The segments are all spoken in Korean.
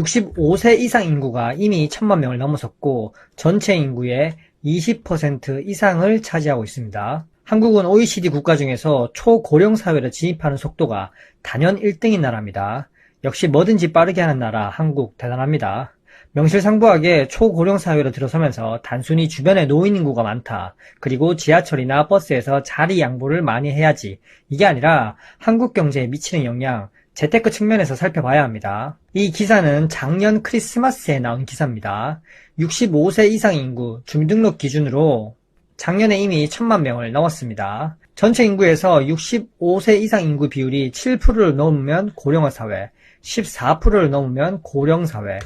65세 이상 인구가 이미 1000만 명을 넘어섰고 전체 인구의 20% 이상을 차지하고 있습니다. 한국은 OECD 국가 중에서 초고령 사회로 진입하는 속도가 단연 1등인 나라입니다. 역시 뭐든지 빠르게 하는 나라 한국 대단합니다. 명실상부하게 초고령 사회로 들어서면서 단순히 주변에 노인 인구가 많다, 그리고 지하철이나 버스에서 자리 양보를 많이 해야지, 이게 아니라 한국 경제에 미치는 영향, 재테크 측면에서 살펴봐야 합니다. 이 기사는 작년 크리스마스에 나온 기사입니다. 65세 이상 인구 주민등록 기준으로 작년에 이미 1000만 명을 넘었습니다. 전체 인구에서 65세 이상 인구 비율이 7%를 넘으면 고령화 사회, 14%를 넘으면 고령 사회,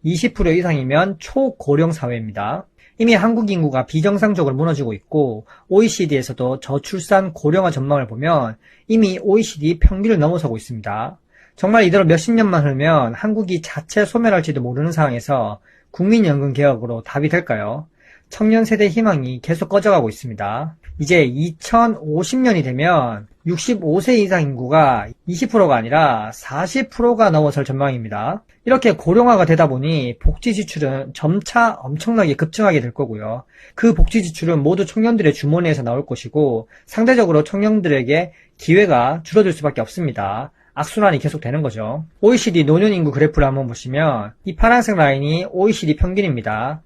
20% 이상이면 초고령 사회입니다. 이미 한국 인구가 비정상적으로 무너지고 있고 OECD에서도 저출산 고령화 전망을 보면 이미 OECD 평균을 넘어서고 있습니다. 정말 이대로 몇십 년만 흐르면 한국이 자체 소멸할지도 모르는 상황에서 국민연금 개혁으로 답이 될까요? 청년 세대 희망이 계속 꺼져가고 있습니다. 이제 2050년이 되면 65세 이상 인구가 20%가 아니라 40%가 넘어설 전망입니다. 이렇게 고령화가 되다 보니 복지 지출은 점차 엄청나게 급증하게 될 거고요. 그 복지 지출은 모두 청년들의 주머니에서 나올 것이고 상대적으로 청년들에게 기회가 줄어들 수밖에 없습니다. 악순환이 계속 되는 거죠. OECD 노년 인구 그래프를 한번 보시면 이 파란색 라인이 OECD 평균입니다.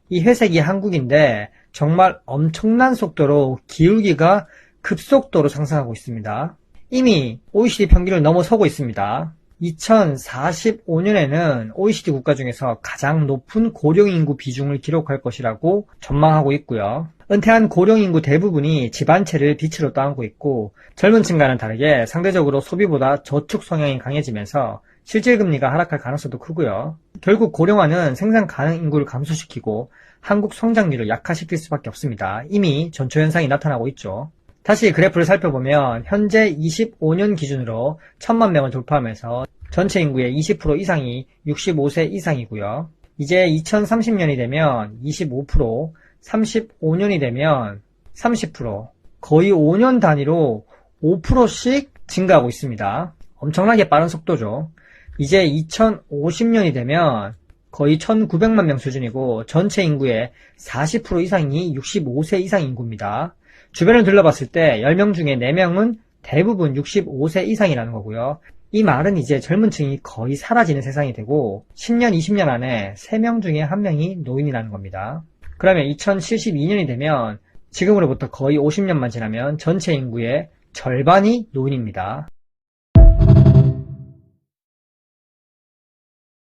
이 회색이 한국인데 정말 엄청난 속도로 기울기가 급속도로 상승하고 있습니다. 이미 OECD 평균을 넘어서고 있습니다. 2045년에는 OECD 국가 중에서 가장 높은 고령인구 비중을 기록할 것이라고 전망하고 있고요. 은퇴한 고령인구 대부분이 집 한 채를 빚으로 떠안고 있고 젊은 층과는 다르게 상대적으로 소비보다 저축 성향이 강해지면서 실질금리가 하락할 가능성도 크고요. 결국 고령화는 생산 가능 인구를 감소시키고 한국 성장률을 약화시킬 수밖에 없습니다. 이미 전초현상이 나타나고 있죠. 다시 그래프를 살펴보면 현재 25년 기준으로 1000만 명을 돌파하면서 전체 인구의 20% 이상이 65세 이상이고요. 이제 2030년이 되면 25%, 35년이 되면 30%, 거의 5년 단위로 5%씩 증가하고 있습니다. 엄청나게 빠른 속도죠. 이제 2050년이 되면 거의 1900만 명 수준이고 전체 인구의 40% 이상이 65세 이상 인구입니다. 주변을 둘러봤을 때 10명 중에 4명은 대부분 65세 이상이라는 거고요. 이 말은 이제 젊은 층이 거의 사라지는 세상이 되고 10년, 20년 안에 3명 중에 1명이 노인이라는 겁니다. 그러면 2072년이 되면 지금으로부터 거의 50년만 지나면 전체 인구의 절반이 노인입니다.